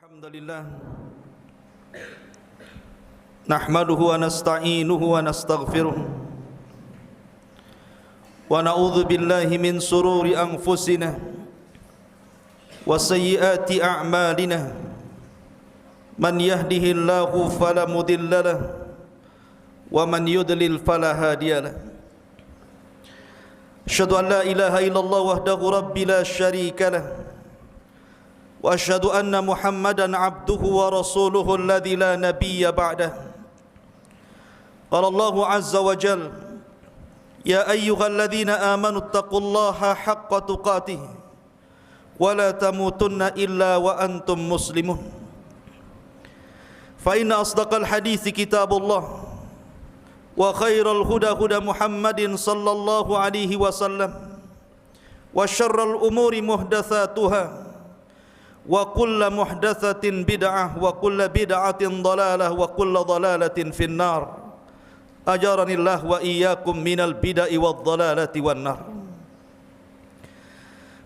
Alhamdulillah nahmaduhu wa nasta'inuhu wa nastaghfiruh wa na'udzu billahi min sururi anfusina wa sayyiati a'malina man yahdihillahu fala mudhillalah wa man yudlil fala hadiyalah. Asyhadu an la ilaha illallah wahdahu rabbi la syarika lah wa asyhadu anna Muhammadan abduhu wa rasuluhu alladzi la nabiyya ba'dah. Qala Allahu azza wa jalla ya ayyuhalladzina amanu taqullaha haqqa tuqatih wa la tamutunna illa wa antum muslimun. Fa inna asdaqal hadithi kitabullah wa khairal huda huda Muhammadin sallallahu alaihi wasallam wa syarral umuri muhdatsatuha wa kullu muhdatsatin bid'ah wa kullu bid'atin dhalalah wa kullu dhalalatin finnar. Ajaranillah wa iyyakum minal bid'ah wad dhalalati wan nar.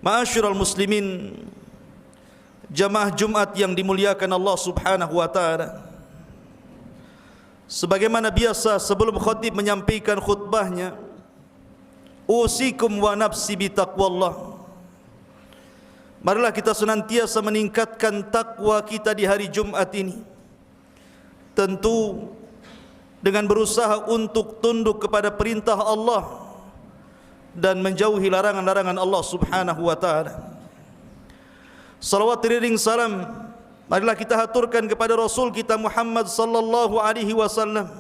Ma'asyiral muslimin, jamaah Jumat yang dimuliakan Allah Subhanahu wa taala. Sebagaimana biasa sebelum khatib menyampaikan khutbahnya, usikum wa nafsi bitaqwallah. Marilah kita senantiasa meningkatkan takwa kita di hari Jumat ini. Tentu dengan berusaha untuk tunduk kepada perintah Allah dan menjauhi larangan-larangan Allah Subhanahu wa taala. Salawat iring salam marilah kita haturkan kepada Rasul kita Muhammad sallallahu alaihi wasallam.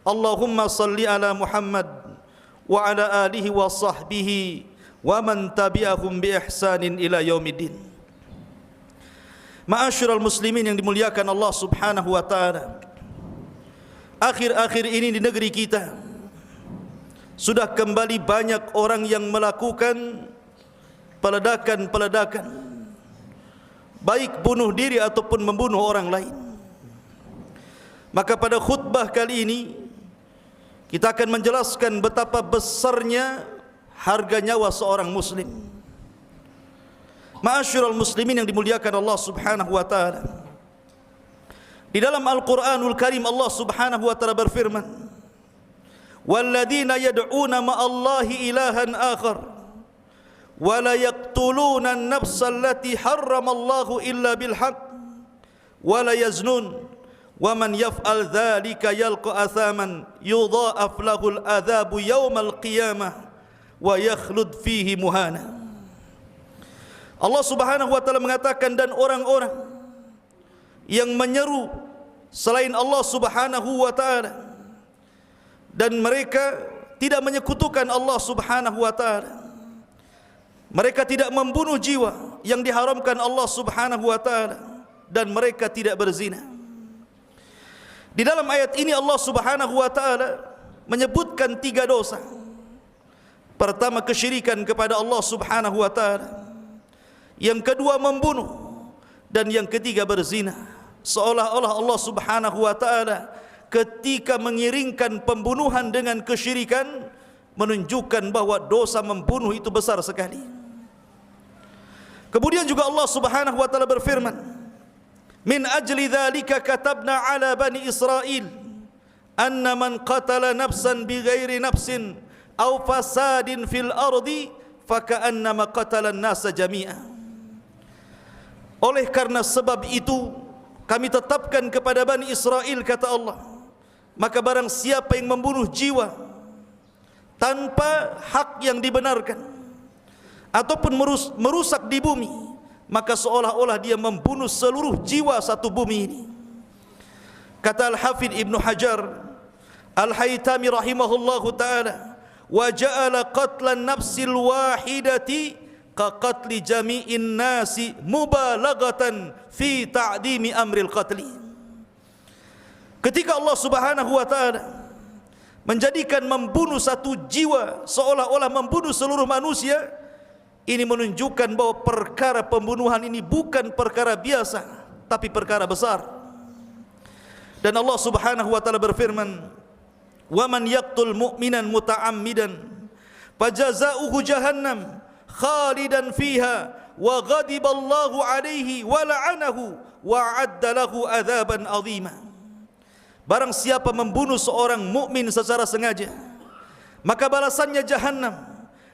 Allahumma salli ala Muhammad wa ala alihi wa sahbihi wa man tabi'ahum bi ihsanin ila yaumiddin. Ma'asyiral muslimin yang dimuliakan Allah Subhanahu wa taala. Akhir-akhir ini di negeri kita sudah kembali banyak orang yang melakukan peledakan-peledakan, baik bunuh diri ataupun membunuh orang lain. Maka pada khutbah kali ini kita akan menjelaskan betapa besarnya harga nyawa seorang muslim. Ma'asyiral muslimin yang dimuliakan Allah Subhanahu wa taala. Di dalam Al-Qur'anul Karim Allah Subhanahu wa taala berfirman, "Walladzina yad'una ma'allahi ilahan akhar wa la yaqtuluna an-nafsa allati harramallahu illa bil haqq wa la yaznun wa man yaf'al dzalika yalqa athaman yudha'af lahul adzabu yaumal qiyamah wa yakhlud fihi muhana." Allah Subhanahu wa taala mengatakan, dan orang-orang yang menyeru selain Allah Subhanahu wa taala dan mereka tidak menyekutukan Allah Subhanahu wa taala, mereka tidak membunuh jiwa yang diharamkan Allah Subhanahu wa taala, dan mereka tidak berzina. Di dalam ayat ini Allah Subhanahu wa taala menyebutkan 3 dosa. Pertama, kesyirikan kepada Allah Subhanahu wa taala. Yang kedua, membunuh, dan yang ketiga, berzina. Seolah-olah Allah Subhanahu wa taala ketika mengiringkan pembunuhan dengan kesyirikan menunjukkan bahwa dosa membunuh itu besar sekali. Kemudian juga Allah Subhanahu wa taala berfirman, "Min ajli dzalika katabna ala bani Israil anna man qatala nafsan bighairi nafsin aw fasadin fil ardi faka'annama qatala an-nasa jami'a." Oleh karena sebab itu kami tetapkan kepada Bani Israel, kata Allah, maka barang siapa yang membunuh jiwa tanpa hak yang dibenarkan ataupun merusak di bumi, maka seolah-olah dia membunuh seluruh jiwa satu bumi ini. Kata Al-Hafidh Ibnu Hajar Al-Haytami rahimahullahu ta'ala, wa ja'ala qatlan nafsil wahidati qatli jami'in nasi mubalaghatan fi ta'dimi amril qatli. Ketika Allah Subhanahu wa taala menjadikan membunuh satu jiwa seolah-olah membunuh seluruh manusia, ini menunjukkan bahwa perkara pembunuhan ini bukan perkara biasa, tapi perkara besar. Dan Allah Subhanahu wa taala berfirman, "Wa man yaqtul mu'minan muta'ammidan fajaza'uhu jahannam khalidan fiha wa ghadiballahu alaihi wa la'anahu wa a'adda lahu adzaban 'azima. Barang siapa membunuh seorang mukmin secara sengaja, maka balasannya jahannam,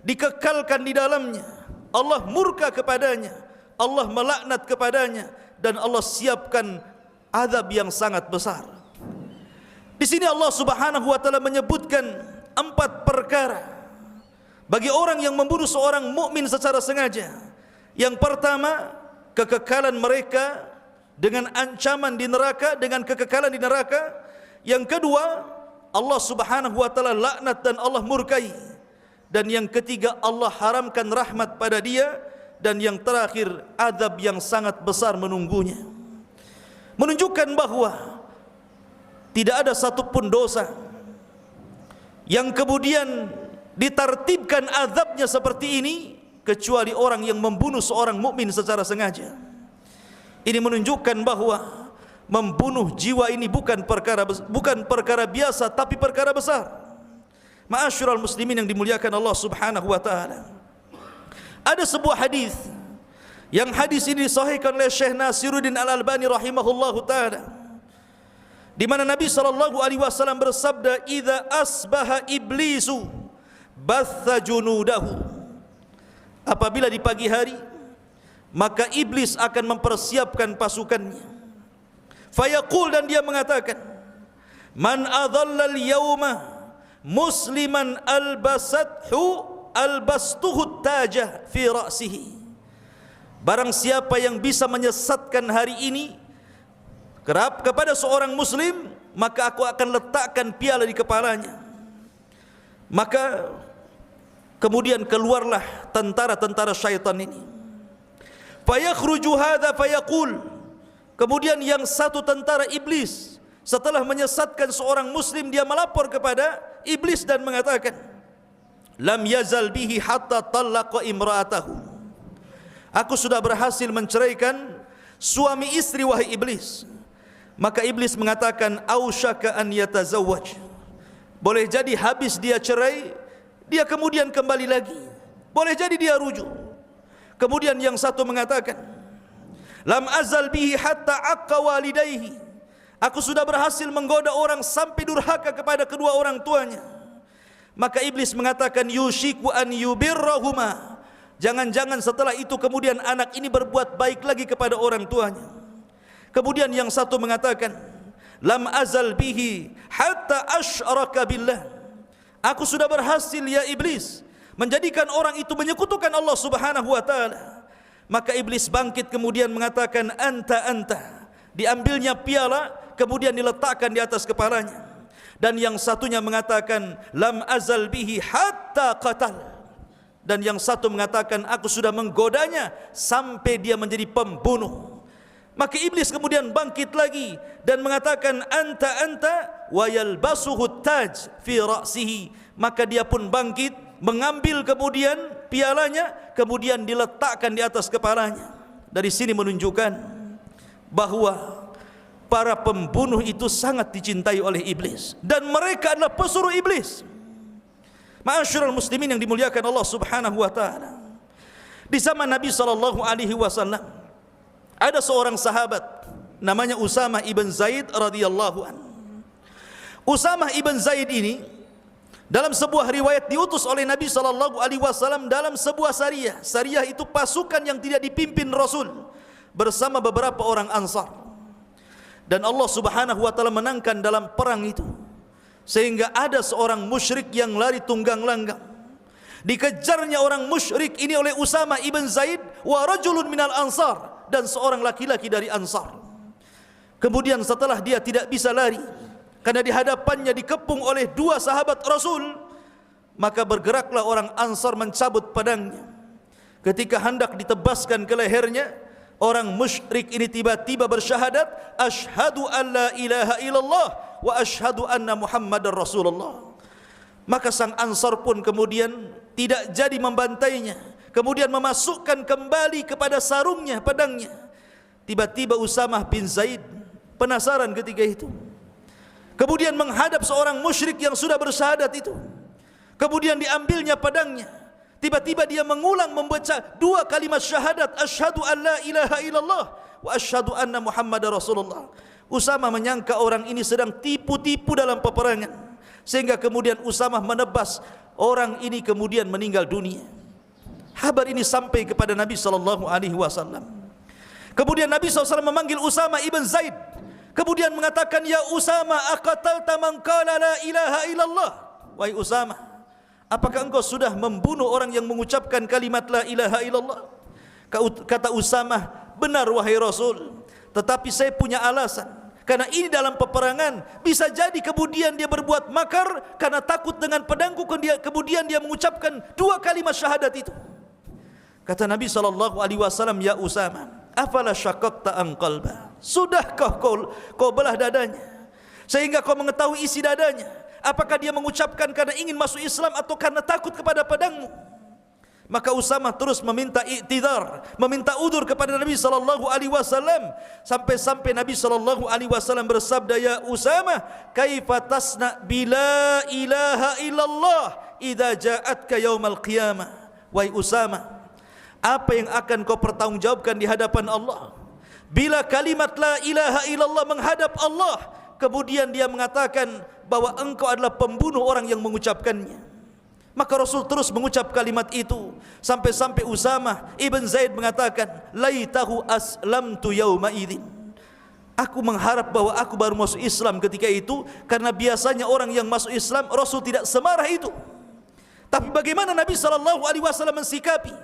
dikekalkan di dalamnya. Allah murka kepadanya, Allah melaknat kepadanya, dan Allah siapkan azab yang sangat besar. Di sini Allah Subhanahu wa taala menyebutkan 4 perkara bagi orang yang membunuh seorang mukmin secara sengaja. Yang pertama, kekekalan mereka dengan ancaman di neraka, dengan kekekalan di neraka. Yang kedua, Allah Subhanahu wa taala laknat dan Allah murkai. Dan yang ketiga, Allah haramkan rahmat pada dia. Dan yang terakhir, azab yang sangat besar menunggunya. Menunjukkan bahwa tidak ada satupun dosa yang kemudian ditartibkan azabnya seperti ini kecuali orang yang membunuh seorang mukmin secara sengaja. Ini menunjukkan bahwa membunuh jiwa ini bukan perkara biasa, tapi perkara besar. Ma'asyiral muslimin yang dimuliakan Allah Subhanahu wa taala. Ada sebuah hadis yang hadis ini disahihkan oleh Syekh Nasiruddin Al-Albani rahimahullahu taala, di mana Nabi sallallahu alaihi wasallam bersabda, "Idza asbaha iblisu batha junudahu." Apabila di pagi hari, maka iblis akan mempersiapkan pasukannya. Fayaqul, dan dia mengatakan, "Man adhalla al-yawma musliman albastuhu taja fi ra'sihi." Barang siapa yang bisa menyesatkan hari ini kepada seorang muslim, maka aku akan letakkan piala di kepalanya. Maka kemudian keluarlah tentara-tentara syaitan ini. Fayakhruju hadza fayaqul. Kemudian yang satu tentara iblis setelah menyesatkan seorang muslim, dia melapor kepada iblis dan mengatakan, "Lam yazal bihi hatta talaqa imra'atahu." Aku sudah berhasil menceraikan suami istri wahai iblis. Maka iblis mengatakan, "Ausyaka an yatazawwaj." Boleh jadi habis dia cerai, dia kemudian kembali lagi. Boleh jadi dia rujuk. Kemudian yang satu mengatakan, "Lam azal bihi hatta aqqa walidayhi." Aku sudah berhasil menggoda orang sampai durhaka kepada kedua orang tuanya. Maka iblis mengatakan, "Yushiku an yubirrahuma." Jangan-jangan setelah itu kemudian anak ini berbuat baik lagi kepada orang tuanya. Kemudian yang satu mengatakan, "Lam azal bihi hatta asyraka billah." Aku sudah berhasil ya iblis menjadikan orang itu menyekutukan Allah Subhanahu wa taala. Maka iblis bangkit kemudian mengatakan, anta. Diambilnya piala kemudian diletakkan di atas kepalanya. Dan yang satunya mengatakan, "Lam azal bihi hatta qatal." Dan yang satu mengatakan, aku sudah menggodanya sampai dia menjadi pembunuh. Maka iblis kemudian bangkit lagi dan mengatakan, anta wa yalbasuhu taj fi ra'sihi. Maka dia pun bangkit, mengambil kemudian pialanya, kemudian diletakkan di atas kepalanya. Dari sini menunjukkan bahwa para pembunuh itu sangat dicintai oleh iblis, dan mereka adalah pesuruh iblis. Ma'asyiral muslimin yang dimuliakan Allah Subhanahu wa taala. Di zaman Nabi sallallahu alaihi wasallam ada seorang sahabat namanya Usamah ibn Zaid radhiyallahu an. Usamah ibn Zaid ini dalam sebuah riwayat diutus oleh Nabi sallallahu alaihi wasallam dalam sebuah sariyah. Sariyah itu pasukan yang tidak dipimpin Rasul bersama beberapa orang Ansar. Dan Allah Subhanahu wa taala menangkan dalam perang itu, sehingga ada seorang musyrik yang lari tunggang langgang. Dikejarnya orang musyrik ini oleh Usamah ibn Zaid wa rajulun minal Ansar, dan seorang laki-laki dari Ansar. Kemudian setelah dia tidak bisa lari karena di hadapannya dikepung oleh 2 sahabat Rasul, maka bergeraklah orang Ansar mencabut pedangnya. Ketika hendak ditebaskan ke lehernya, orang musyrik ini tiba-tiba bersyahadat, asyhadu an la ilaha illallah wa asyhadu anna Muhammadar Rasulullah. Maka sang Ansar pun kemudian tidak jadi membantainya, kemudian memasukkan kembali kepada sarungnya pedangnya. Tiba-tiba Usamah bin Zaid penasaran ketika itu, kemudian menghadap seorang musyrik yang sudah bersyahadat itu. Kemudian diambilnya pedangnya. Tiba-tiba dia mengulang membaca 2 kalimat syahadat, asyhadu an la ilaha illallah wa asyhadu anna Muhammadar Rasulullah. Usama menyangka orang ini sedang tipu-tipu dalam peperangan, sehingga kemudian Usama menebas orang ini kemudian meninggal dunia. Kabar ini sampai kepada Nabi SAW. Kemudian Nabi SAW memanggil Usama ibn Zaid, kemudian mengatakan, ya Usama, aqatalta man qala la ilaha illallah. Wahai Usama, apakah engkau sudah membunuh orang yang mengucapkan kalimat la ilaha illallah? Kata Usama, benar wahai Rasul, tetapi saya punya alasan. Karena ini dalam peperangan, bisa jadi kemudian dia berbuat makar karena takut dengan pedangku, kemudian dia mengucapkan 2 kalimat syahadat itu. Kata Nabi SAW, ya Usama, afala syaqaqta an qalba? Sudahkah kau belah dadanya sehingga kau mengetahui isi dadanya? Apakah dia mengucapkan karena ingin masuk Islam atau karena takut kepada pedangmu? Maka Usama terus meminta i'tidar, meminta udur kepada Nabi SAW, sampai-sampai Nabi SAW bersabda, ya Usama, kaifa tasna bila ilaha illallah idza ja'atka yaumal qiyamah? Wahai Usama, apa yang akan kau pertanggungjawabkan di hadapan Allah bila kalimat la ilaha illallah menghadap Allah, kemudian dia mengatakan bahwa engkau adalah pembunuh orang yang mengucapkannya? Maka Rasul terus mengucap kalimat itu, sampai-sampai Usama ibn Zaid mengatakan, laitahu aslamtu yauma idzin. Aku mengharap bahwa aku baru masuk Islam ketika itu, karena biasanya orang yang masuk Islam Rasul tidak semarah itu. Tapi bagaimana Nabi SAW mensikapi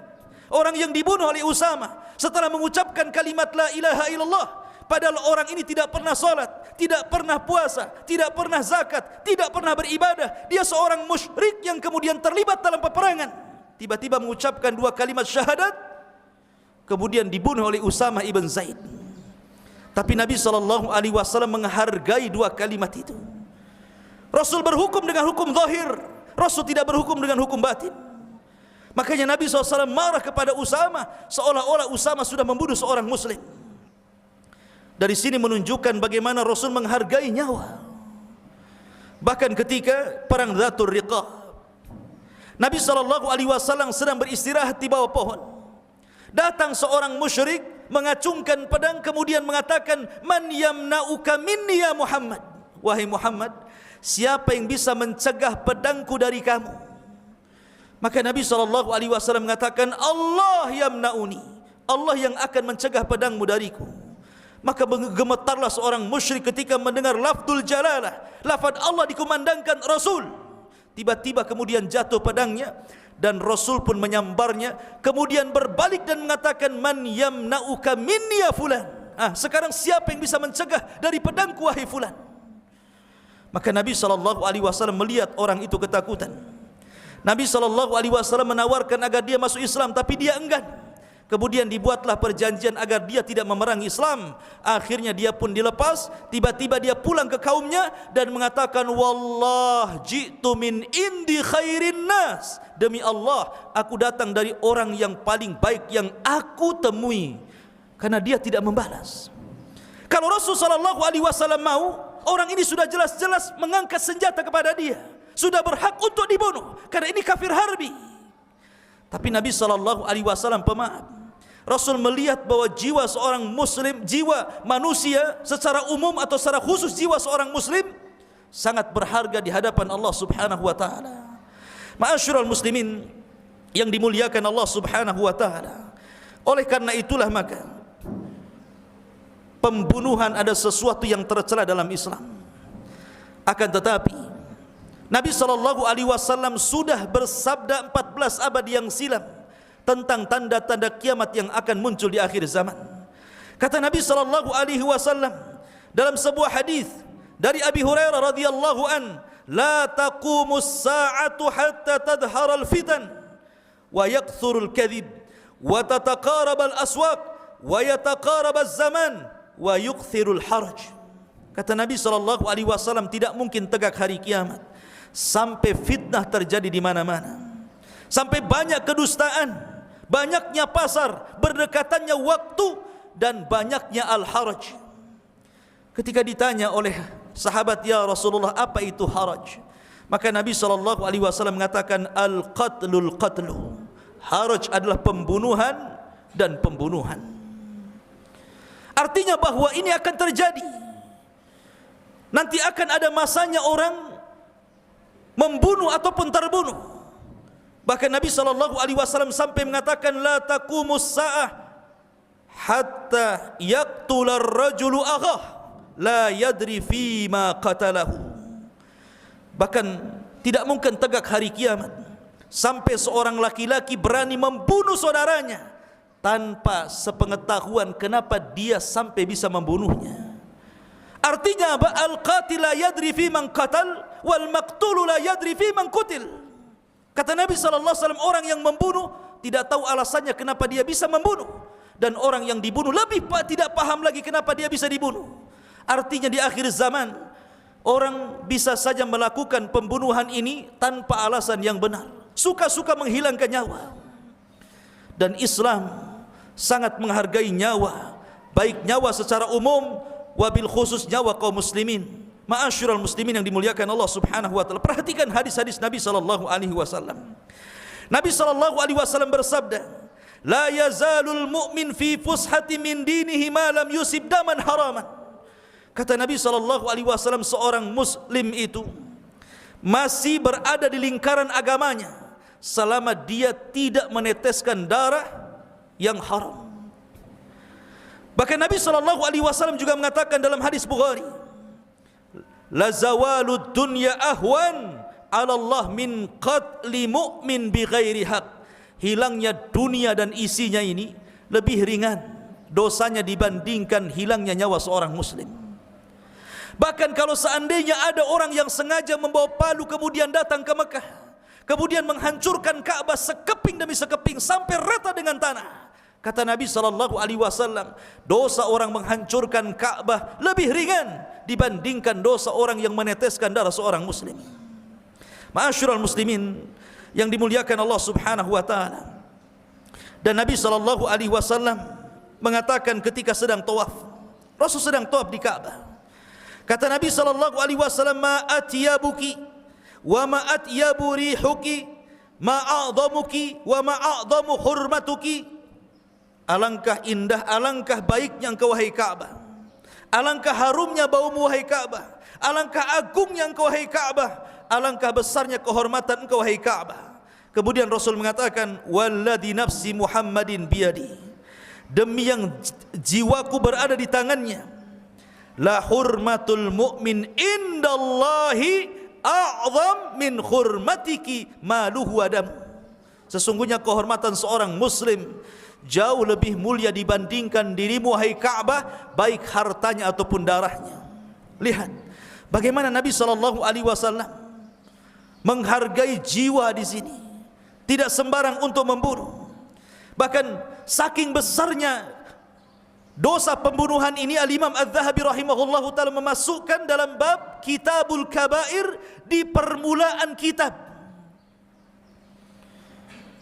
orang yang dibunuh oleh Usama setelah mengucapkan kalimat la ilaha illallah? Padahal orang ini tidak pernah salat, tidak pernah puasa, tidak pernah zakat, tidak pernah beribadah. Dia seorang musyrik yang kemudian terlibat dalam peperangan. Tiba-tiba mengucapkan 2 kalimat syahadat, kemudian dibunuh oleh Usama ibn Zaid. Tapi Nabi SAW menghargai 2 kalimat itu. Rasul berhukum dengan hukum zahir, Rasul tidak berhukum dengan hukum batin. Makanya Nabi SAW marah kepada Usama, seolah-olah Usama sudah membunuh seorang muslim. Dari sini menunjukkan bagaimana Rasul menghargai nyawa. Bahkan ketika perang Dzatur Riqah, Nabi SAW sedang beristirahat di bawah pohon. Datang seorang musyrik mengacungkan pedang, kemudian mengatakan, man yamna'uka minni ya Muhammad? Wahai Muhammad, siapa yang bisa mencegah pedangku dari kamu? Maka Nabi SAW mengatakan, Allah yamna'uni, Allah yang akan mencegah pedangmu dariku. Maka gemetarlah seorang musyrik ketika mendengar lafzul jalalah, lafaz Allah dikumandangkan Rasul. Tiba-tiba kemudian jatuh pedangnya, dan Rasul pun menyambarnya, kemudian berbalik dan mengatakan, man yamna'uka minni ya fulan? Sekarang siapa yang bisa mencegah dari pedangku wahai fulan? Maka Nabi SAW melihat orang itu ketakutan. Nabi SAW menawarkan agar dia masuk Islam, tapi dia enggan. Kemudian dibuatlah perjanjian agar dia tidak memerangi Islam. Akhirnya dia pun dilepas. Tiba-tiba dia pulang ke kaumnya dan mengatakan, wallah ji'tu min indi khairin nas. Demi Allah, aku datang dari orang yang paling baik yang aku temui. Karena dia tidak membalas. Kalau Rasulullah SAW mau, orang ini sudah jelas-jelas mengangkat senjata kepada dia, sudah berhak untuk dibunuh, karena ini kafir harbi. Tapi Nabi SAW pemaaf. Rasul melihat bahwa jiwa seorang muslim, jiwa manusia secara umum atau secara khusus jiwa seorang muslim sangat berharga di hadapan Allah Subhanahu wa taala. Ma'asyiral muslimin yang dimuliakan Allah Subhanahu wa taala. Oleh karena itulah maka pembunuhan ada sesuatu yang tercela dalam Islam. Akan tetapi Nabi SAW sudah bersabda 14 abad yang silam tentang tanda-tanda kiamat yang akan muncul di akhir zaman. Kata Nabi SAW dalam sebuah hadis dari Abi Hurairah radhiyallahu an, la taqumus sa'atu hatta tadhhara al-fitan wa yakthuru al-kadhib wa tataqarab al-aswaq wa yataqarab az-zaman wa yukthiru al-haraj. Kata Nabi SAW, tidak mungkin tegak hari kiamat sampai fitnah terjadi di mana-mana, sampai banyak kedustaan, banyaknya pasar, berdekatannya waktu, dan banyaknya al-haraj. Ketika ditanya oleh sahabat, ya Rasulullah, apa itu haraj? Maka Nabi SAW mengatakan, al-qatlul qatlu. Haraj adalah pembunuhan dan pembunuhan. Artinya bahwa ini akan terjadi. Nanti akan ada masanya orang membunuh ataupun terbunuh. Bahkan Nabi SAW sampai mengatakan, la taqumus sa'ah hatta yaqtula ar-rajulu aghah la yadri fima qatalahu. Bahkan tidak mungkin tegak hari kiamat sampai seorang laki-laki berani membunuh saudaranya tanpa sepengetahuan kenapa dia sampai bisa membunuhnya. Artinya apa? Al-qatil la yadri fi man qatal wal maqtul la yadri fi man qutil. Kata Nabi SAW, orang yang membunuh tidak tahu alasannya kenapa dia bisa membunuh, dan orang yang dibunuh lebih tidak paham lagi kenapa dia bisa dibunuh. Artinya di akhir zaman orang bisa saja melakukan pembunuhan ini tanpa alasan yang benar, suka-suka menghilangkan nyawa. Dan Islam sangat menghargai nyawa, baik nyawa secara umum wabil khusus nyawa kaum muslimin. Ma'asyiral muslimin yang dimuliakan Allah Subhanahu wa taala. Perhatikan hadis-hadis Nabi sallallahu alaihi wasallam. Nabi sallallahu alaihi wasallam bersabda, "La yazalul mu'min fi fushati min dinihi ma lam yusib daman haraman." Kata Nabi sallallahu alaihi wasallam, seorang muslim itu masih berada di lingkaran agamanya selama dia tidak meneteskan darah yang haram. Bahkan Nabi sallallahu alaihi wasallam juga mengatakan dalam hadis Bukhari, la zawalud dunya ahwan 'ala Allah min qatli mu'min bighairi haq. Hilangnya dunia dan isinya ini lebih ringan dosanya dibandingkan hilangnya nyawa seorang muslim. Bahkan kalau seandainya ada orang yang sengaja membawa palu kemudian datang ke Mekah, kemudian menghancurkan Ka'bah sekeping demi sekeping sampai rata dengan tanah, kata Nabi SAW, dosa orang menghancurkan Ka'bah lebih ringan dibandingkan dosa orang yang meneteskan darah seorang muslim. Ma'asyiral muslimin yang dimuliakan Allah Subhanahu wa taala. Dan Nabi SAW mengatakan ketika sedang tawaf, Rasul sedang tawaf di Ka'bah. Kata Nabi SAW, ma atyabuki wa ma atyabu rihuki ma a'dhamuki wa ma a'dhamu hurmatuki. Alangkah indah, alangkah baiknya engkau wahai Ka'bah, alangkah harumnya baumu wahai Ka'bah, alangkah agungnya engkau wahai Ka'bah, alangkah besarnya kehormatan engkau wahai Ka'bah. Kemudian Rasul mengatakan, walladzi nafsi Muhammadin biyadi, demi yang jiwaku berada di tangannya, la hurmatul mu'min indallahi a'zam min hurmatiki maluhu adam. Sesungguhnya kehormatan seorang muslim jauh lebih mulia dibandingkan dirimu wahai Ka'bah, baik hartanya ataupun darahnya. Lihat bagaimana Nabi SAW menghargai jiwa di sini, tidak sembarang untuk membunuh. Bahkan saking besarnya dosa pembunuhan ini, Al-Imam Az-Zahabi rahimahullahu taala memasukkan dalam bab Kitabul Kabair di permulaan kitab.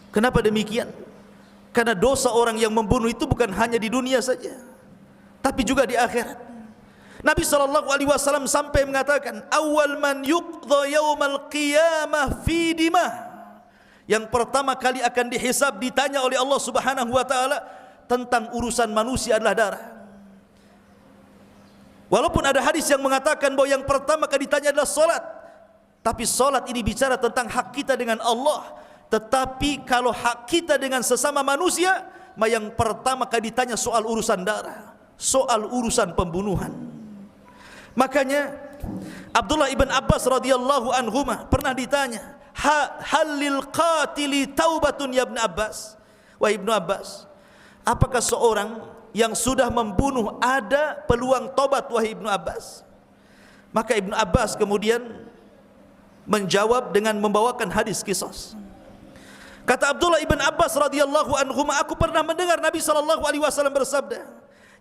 Kenapa demikian? Karena dosa orang yang membunuh itu bukan hanya di dunia saja, tapi juga di akhirat. Nabi SAW sampai mengatakan, awal man yuqdha yaumal qiyamah fi dimah, yang pertama kali akan dihisab, ditanya oleh Allah Subhanahu wa taala tentang urusan manusia adalah darah. Walaupun ada hadis yang mengatakan bahwa yang pertama kali ditanya adalah salat, tapi salat ini bicara tentang hak kita dengan Allah. Tetapi kalau hak kita dengan sesama manusia, yang pertama kali ditanya soal urusan darah, soal urusan pembunuhan. Makanya Abdullah ibn Abbas radhiyallahu anhuma pernah ditanya, halil qatili taubatun ya ibn Abbas. Wahai Ibnu Abbas, apakah seorang yang sudah membunuh ada peluang tobat wahai Ibnu Abbas? Maka Ibnu Abbas kemudian menjawab dengan membawakan hadis qisas. Kata Abdullah ibn Abbas radhiyallahu anhu, aku pernah mendengar Nabi SAW bersabda,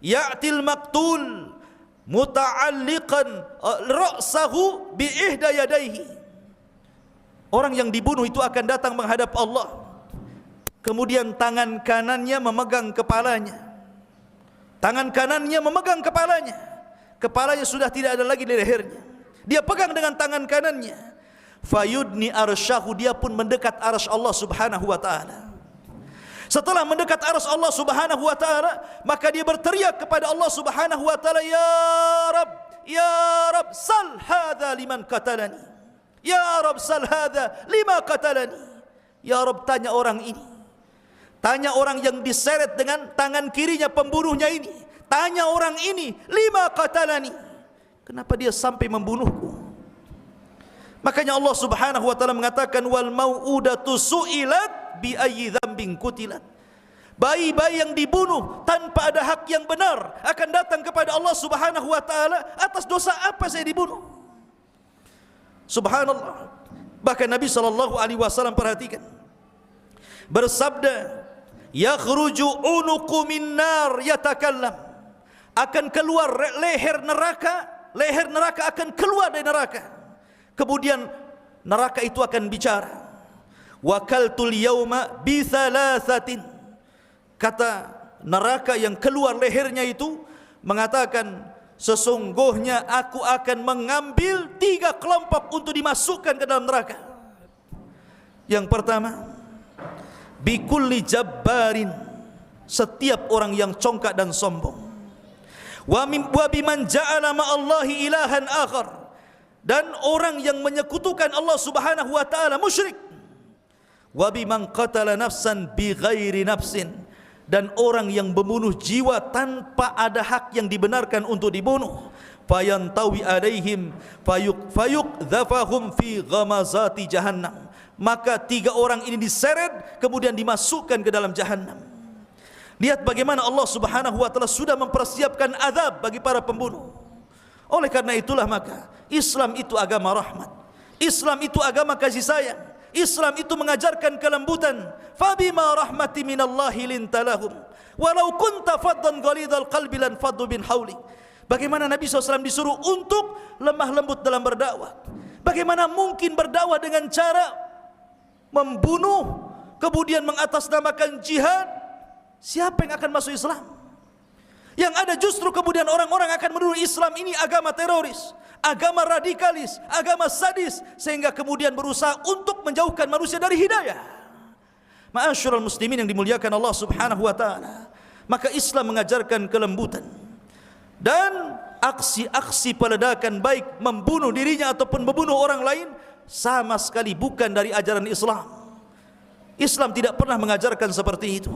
ya'til maqtul muta'alliqan ra'sahu bi ihda yadayhi. Orang yang dibunuh itu akan datang menghadap Allah, kemudian tangan kanannya memegang kepalanya, tangan kanannya memegang kepalanya, kepalanya sudah tidak ada lagi di lehernya, dia pegang dengan tangan kanannya. Fayudni arsyahu, dia pun mendekat arsy Allah Subhanahu wa taala. Setelah mendekat arsy Allah Subhanahu wa taala, maka dia berteriak kepada Allah Subhanahu wa taala, ya Rabb, sal hadza liman qatalani. Ya Rabb, sal hadza lima qatalani. Ya Rabb, tanya orang ini. Tanya orang yang diseret dengan tangan kirinya pembunuhnya ini. Tanya orang ini, lima qatalani. Kenapa dia sampai membunuhku? Makanya Allah Subhanahu wa taala mengatakan, wal mau'udatu su'ilat bi ayyi dzambin qutilat. Bayi-bayi yang dibunuh tanpa ada hak yang benar akan datang kepada Allah Subhanahu wa taala, atas dosa apa saya dibunuh? Subhanallah. Bahkan Nabi sallallahu alaihi wasallam, perhatikan, bersabda, yakhruju unuqu min nar yatakallam, akan keluar leher neraka akan keluar dari neraka. Kemudian neraka itu akan bicara. Wakaltul yauma bi thalathatin. Kata neraka yang keluar lehernya itu mengatakan, sesungguhnya aku akan mengambil 3 kelompok untuk dimasukkan ke dalam neraka. Yang pertama, bikulli jabbarin, setiap orang yang congkak dan sombong. Wa biman ja'ala ma'allahi ilahan akhar, dan orang yang menyekutukan Allah Subhanahu wa taala, musyrik. Wa biman qatala nafsan bighairi nafsin, dan orang yang membunuh jiwa tanpa ada hak yang dibenarkan untuk dibunuh. Fayantawi alaihim fayuqdhafahum fi ghamazati jahannam, maka 3 orang ini diseret kemudian dimasukkan ke dalam jahannam. Lihat bagaimana Allah Subhanahu wa taala sudah mempersiapkan azab bagi para pembunuh. Oleh karena itulah maka Islam itu agama rahmat. Islam itu agama kasih sayang. Islam itu mengajarkan kelembutan. Fabima rahmati minallahi lintalahum walau kunta faddan ghalidhal qalbi lan faddu bin hauli. Bagaimana Nabi SAW disuruh untuk lemah lembut dalam berdakwah. Bagaimana mungkin berdakwah dengan cara membunuh, kemudian mengatasnamakan jihad? Siapa yang akan masuk Islam? Yang ada justru kemudian orang-orang akan menuduh Islam ini agama teroris, agama radikalis, agama sadis, sehingga kemudian berusaha untuk menjauhkan manusia dari hidayah. Ma'asyiral muslimin yang dimuliakan Allah Subhanahu wa taala, maka Islam mengajarkan kelembutan. Dan aksi-aksi peledakan, baik membunuh dirinya ataupun membunuh orang lain, sama sekali bukan dari ajaran Islam. Islam tidak pernah mengajarkan seperti itu.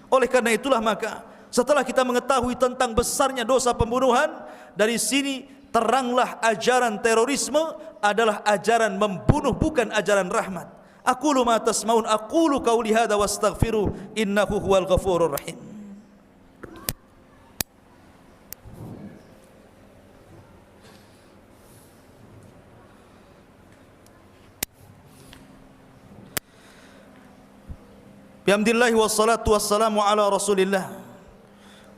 Oleh karena itulah maka setelah kita mengetahui tentang besarnya dosa pembunuhan, dari sini teranglah ajaran terorisme adalah ajaran membunuh, bukan ajaran rahmat. Aqulu ma tasmaun, aqulu qauli hadza wastaghfiru innahu huwal ghafurur rahim. Bihamdillahi wassalatu wassalamu ala Rasulillah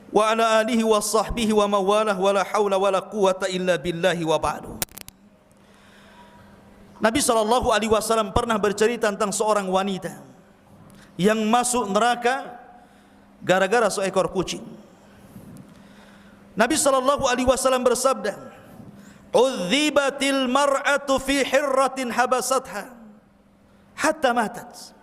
wa ala alihi wa sahbihi wa mawalah wa la hawla wa la quwata illa billahi wa ba'du. Nabi SAW pernah bercerita tentang seorang wanita yang masuk neraka gara-gara seekor kucing. Nabi SAW bersabda, "Udzibatil mar'atu fi hirratin habasatha hatta matat."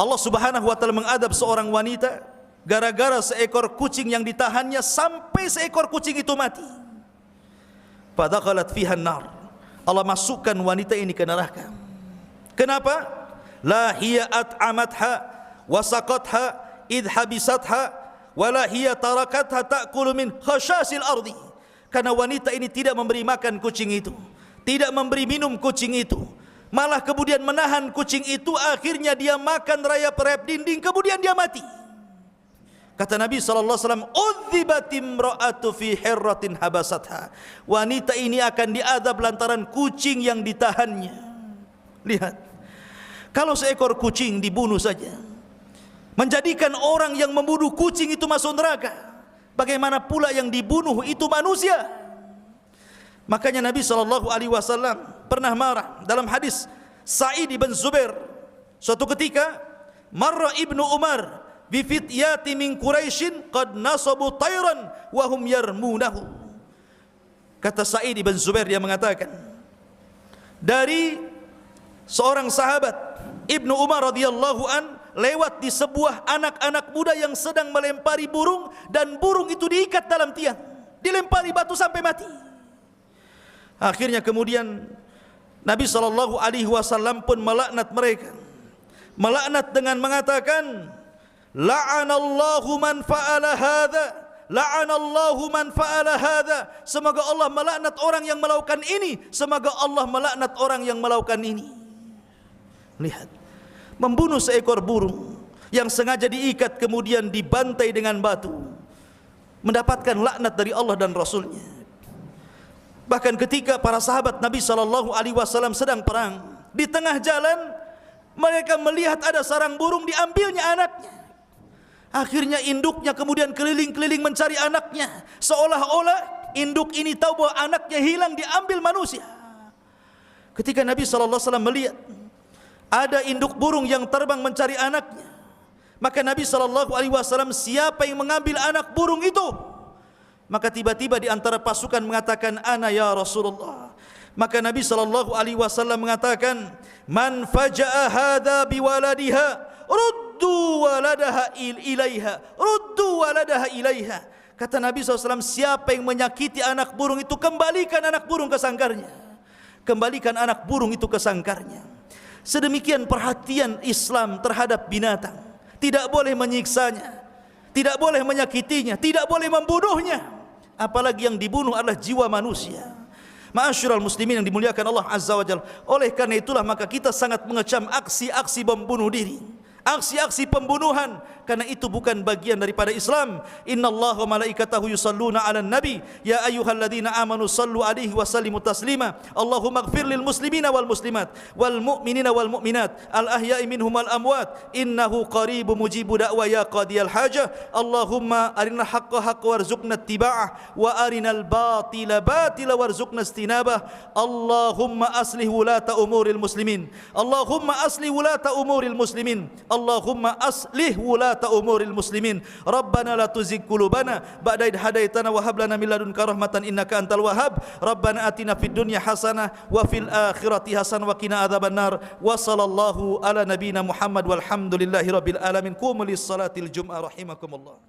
Allah Subhanahu wa taala mengadab seorang wanita gara-gara seekor kucing yang ditahannya sampai seekor kucing itu mati. Fadakhalat fiha an-nar. Allah masukkan wanita ini ke neraka. Kenapa? La hiya at'amatha wa saqatha id habisatha wa la hiya tarakatha ta'kulu min khashasil ardi. Karena wanita ini tidak memberi makan kucing itu, tidak memberi minum kucing itu, malah kemudian menahan kucing itu, akhirnya dia makan rayap-rayap dinding, kemudian dia mati. Kata Nabi SAW, "Udzibatim ra'atu fi hirratin habasatha." Wanita ini akan diadab lantaran kucing yang ditahannya. Lihat, kalau seekor kucing dibunuh saja menjadikan orang yang membunuh kucing itu masuk neraka, bagaimana pula yang dibunuh itu manusia? Makanya Nabi SAW pernah marah dalam hadis Sa'id ibn Zubair. Suatu ketika marra Ibnu Umar bifityati min Quraisyin qad nasabu tayran wa hum yarmunahu. Kata Sa'id ibn Zubair, dia mengatakan, dari seorang sahabat Ibnu Umar radhiyallahu an lewat di sebuah anak-anak muda yang sedang melempari burung, dan burung itu diikat dalam tiang, dilempari batu sampai mati. Akhirnya kemudian Nabi SAW pun melaknat mereka, melaknat dengan mengatakan, la'anallahu man fa'ala hadza, la'anallahu man fa'ala hadza. Semoga Allah melaknat orang yang melakukan ini, semoga Allah melaknat orang yang melakukan ini. Lihat, membunuh seekor burung yang sengaja diikat kemudian dibantai dengan batu, mendapatkan laknat dari Allah dan Rasulnya. Bahkan ketika para sahabat Nabi SAW sedang perang, di tengah jalan mereka melihat ada sarang burung, diambilnya anaknya. Akhirnya induknya kemudian keliling-keliling mencari anaknya, seolah-olah induk ini tahu bahwa anaknya hilang, diambil manusia. Ketika Nabi SAW melihat ada induk burung yang terbang mencari anaknya, maka Nabi SAW, siapa yang mengambil anak burung itu? Maka tiba-tiba di antara pasukan mengatakan, ana ya Rasulullah. Maka Nabi SAW mengatakan, man faja'a hadha biwaladiha, ruddu waladaha ilaiha, ruddu waladaha ilaiha. Kata Nabi SAW, siapa yang menyakiti anak burung itu, kembalikan anak burung ke sangkarnya. Kembalikan anak burung itu ke sangkarnya. Sedemikian perhatian Islam terhadap binatang. Tidak boleh menyiksanya, tidak boleh menyakitinya, tidak boleh membunuhnya. Apalagi yang dibunuh adalah jiwa manusia. Ma'asyiral muslimin yang dimuliakan Allah Azza wa Jalla. Oleh karena itulah maka kita sangat mengecam aksi-aksi membunuh diri, aksi-aksi pembunuhan, karena itu bukan bagian daripada Islam. Innallaha wa malaikatahu yusalluna 'alan nabi ya ayyuhalladzina amanu sallu 'alaihi wa sallimu taslima. Allahumma ighfir lil muslimina wal muslimat wal mu'minina wal mu'minat al ahya'i minhum wal amwat innahu qaribun mujibu da'wa ya qadiyal hajah. Allahumma arinal haqqa haqqa warzuqna ittiba'ah wa arinal batila batila warzuqna istinabah. Allahumma aslih wulata umuril muslimin, Allahumma aslih wulata umuril muslimin, Allahumma aslih wulata umuril muslimin. Rabbana la tuzigh qulubana ba'da idh hadaitana wa hab lana min ladunka rahmatan innaka antal wahhab. Rabbana atina fid dunya hasanah wa fil akhirati hasanah wa qina adzabannar. Wa sallallahu ala nabiyyina Muhammad walhamdulillahi rabbil alamin. Qumu lis salatil jum'ah rahimakumullah.